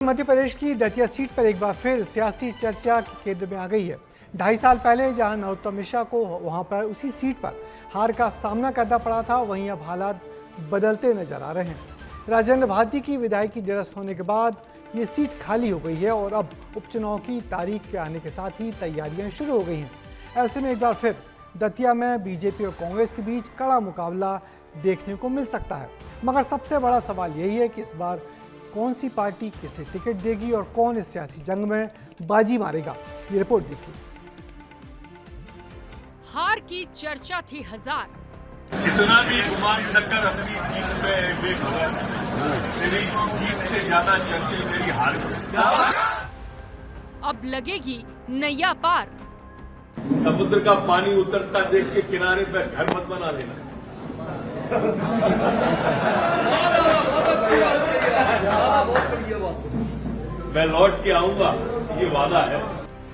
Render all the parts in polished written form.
मध्य प्रदेश की दतिया सीट पर एक बार फिर सियासी चर्चा के केंद्र में आ गई है। 2.5 साल पहले जहां नरोत्तम मिश्रा को वहां पर उसी सीट पर हार का सामना करना पड़ा था, वहीं अब हालात बदलते नजर आ रहे हैं। राजेंद्र भारती की विधायकी निरस्त होने के बाद ये सीट खाली हो गई है और अब उपचुनाव की तारीख के आने के साथ ही तैयारियां शुरू हो गई हैं। ऐसे में एक बार फिर दतिया में बीजेपी और कांग्रेस के बीच कड़ा मुकाबला देखने को मिल सकता है। मगर सबसे बड़ा सवाल यही है कि इस बार कौन सी पार्टी किसे टिकट देगी और कौन इस सियासी जंग में बाजी मारेगा। ये रिपोर्ट देखिए। हार की चर्चा थी हजार। कितना भी गुमान शक्कर अपनी जीत पे बेखबर, मेरी जीत से ज्यादा चर्चे मेरी हार की। अब लगेगी नैया पार। समुद्र का पानी उतरता देख के किनारे पे घर मत बना लेना। मैं लौट के आऊंगा, ये वादा है।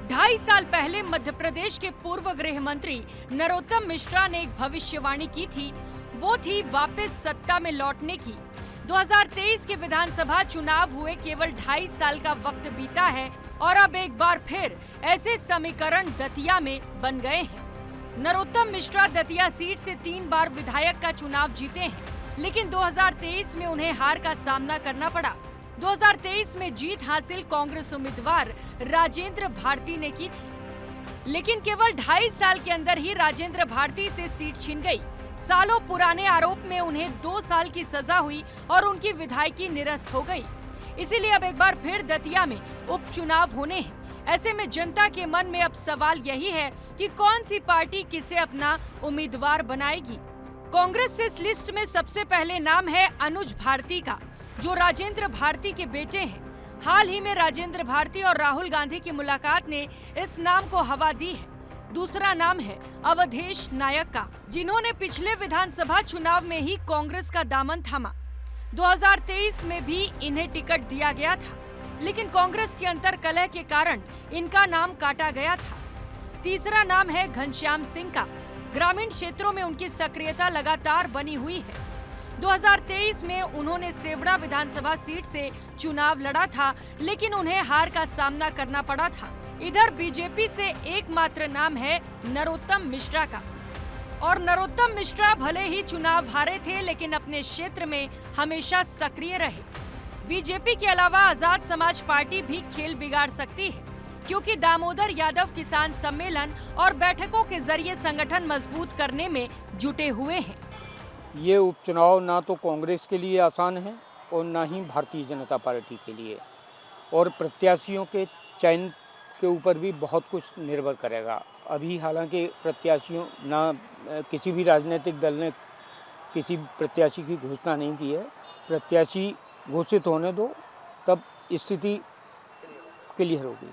2.5 साल पहले मध्य प्रदेश के पूर्व गृह मंत्री नरोत्तम मिश्रा ने एक भविष्यवाणी की थी। वो थी वापस सत्ता में लौटने की। 2023 के विधानसभा चुनाव हुए केवल 2.5 साल का वक्त बीता है और अब एक बार फिर ऐसे समीकरण दतिया में बन गए हैं। नरोत्तम मिश्रा दतिया सीट से 3 बार विधायक का चुनाव जीते हैं, लेकिन 2023 में उन्हें हार का सामना करना पड़ा। 2023 में जीत हासिल कांग्रेस उम्मीदवार राजेंद्र भारती ने की थी, लेकिन केवल 2.5 साल के अंदर ही राजेंद्र भारती से सीट छिन गई। सालों पुराने आरोप में उन्हें 2 साल की सजा हुई और उनकी विधायकी निरस्त हो गई। इसीलिए अब एक बार फिर दतिया में उपचुनाव होने हैं। ऐसे में जनता के मन में अब सवाल यही है कि कौन सी पार्टी किसे अपना उम्मीदवार बनाएगी। कांग्रेस से इस लिस्ट में सबसे पहले नाम है अनुज भारती का, जो राजेंद्र भारती के बेटे हैं। हाल ही में राजेंद्र भारती और राहुल गांधी की मुलाकात ने इस नाम को हवा दी है। दूसरा नाम है अवधेश नायक का, जिन्होंने पिछले विधानसभा चुनाव में ही कांग्रेस का दामन थामा। 2023 में भी इन्हें टिकट दिया गया था, लेकिन कांग्रेस की अंतर्कलह के कारण इनका नाम काटा गया था। तीसरा नाम है घनश्याम सिंह का। ग्रामीण क्षेत्रों में उनकी सक्रियता लगातार बनी हुई है। 2023 में उन्होंने सेवड़ा विधानसभा सीट से चुनाव लड़ा था, लेकिन उन्हें हार का सामना करना पड़ा था। इधर बीजेपी से एकमात्र नाम है नरोत्तम मिश्रा का, और नरोत्तम मिश्रा भले ही चुनाव हारे थे, लेकिन अपने क्षेत्र में हमेशा सक्रिय रहे। बीजेपी के अलावा आजाद समाज पार्टी भी खेल बिगाड़ सकती है, क्योंकि दामोदर यादव किसान सम्मेलन और बैठकों के जरिए संगठन मजबूत करने में जुटे हुए हैं। ये उपचुनाव ना तो कांग्रेस के लिए आसान है और ना ही भारतीय जनता पार्टी के लिए, और प्रत्याशियों के चयन के ऊपर भी बहुत कुछ निर्भर करेगा। अभी हालांकि प्रत्याशियों ना किसी भी राजनीतिक दल ने किसी प्रत्याशी की घोषणा नहीं की है। प्रत्याशी घोषित होने दो, तब स्थिति क्लियर होगी।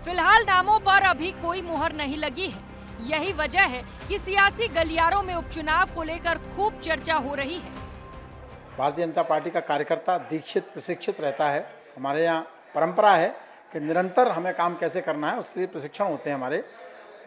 फिलहाल नामों पर अभी कोई मुहर नहीं लगी है। यही वजह है कि सियासी गलियारों में उपचुनाव को लेकर खूब चर्चा हो रही है। भारतीय जनता पार्टी का कार्यकर्ता दीक्षित प्रशिक्षित रहता है। हमारे यहाँ परंपरा है कि निरंतर हमें काम कैसे करना है, उसके लिए प्रशिक्षण होते हैं हमारे।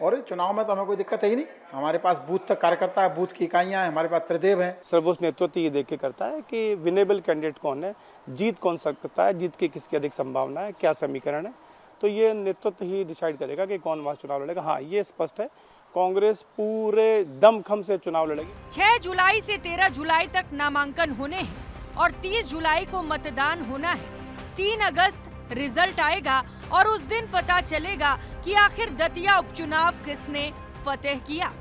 और चुनाव में तो हमें कोई दिक्कत है ही नहीं। हमारे पास बूथ तक कार्यकर्ता है, बूथ की इकाइयाँ हैं, हमारे पास त्रिदेव हैं। सर्वोच्च नेतृत्व ये देख के करता है कि विनेबल कैंडिडेट कौन है, जीत कौन सकता है, जीत की किसकी अधिक संभावना है, क्या समीकरण है। तो ये नेतृत्व ही डिसाइड करेगा कि कौन वहाँ चुनाव लड़ेगा। हाँ, ये स्पष्ट है, कांग्रेस पूरे दमखम से चुनाव लड़ेगी। 6 जुलाई से 13 जुलाई तक नामांकन होने हैं और 30 जुलाई को मतदान होना है। 3 अगस्त रिजल्ट आएगा और उस दिन पता चलेगा कि आखिर दतिया उपचुनाव किसने फतेह किया।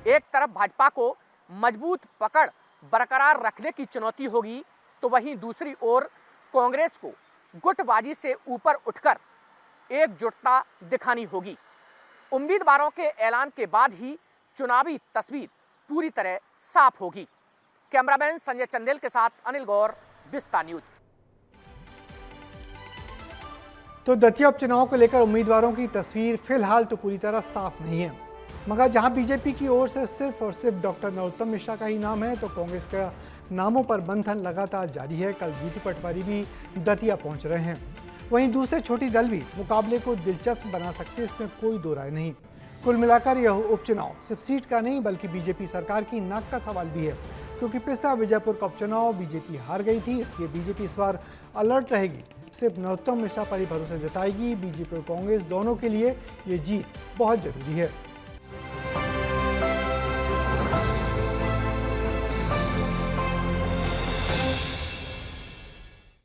एक तरफ भाजपा को मजबूत पकड़ बरकरार रखने की चुनौती होगी, तो वहीं दूसरी ओर कांग्रेस को गुटबाजी से ऊपर उठकर एकजुटता दिखानी होगी। उम्मीदवारों के ऐलान के बाद ही चुनावी तस्वीर पूरी तरह साफ होगी। कैमरामैन संजय चंदेल के साथ अनिल गौर, विस्ता न्यूज। तो दतिया उपचुनाव को लेकर उम्मीदवारों की तस्वीर फिलहाल तो पूरी तरह साफ नहीं है। मगर जहां बीजेपी की ओर से सिर्फ और सिर्फ डॉक्टर नरोत्तम मिश्रा का ही नाम है, तो कांग्रेस का नामों पर मंथन लगातार जारी है। कल जीतू पटवारी भी दतिया पहुंच रहे हैं। वहीं दूसरे छोटी दल भी मुकाबले को दिलचस्प बना सकते हैं, इसमें कोई दो राय नहीं। कुल मिलाकर यह उपचुनाव सिर्फ सीट का नहीं बल्कि बीजेपी सरकार की नाक का सवाल भी है। क्योंकि पिछला विजयपुर का उपचुनाव बीजेपी हार गई थी, इसलिए बीजेपी इस बार अलर्ट रहेगी। सिर्फ नरोत्तम मिश्रा पर ही भरोसा जताएगी। बीजेपी और कांग्रेस दोनों के लिए ये जीत बहुत जरूरी है।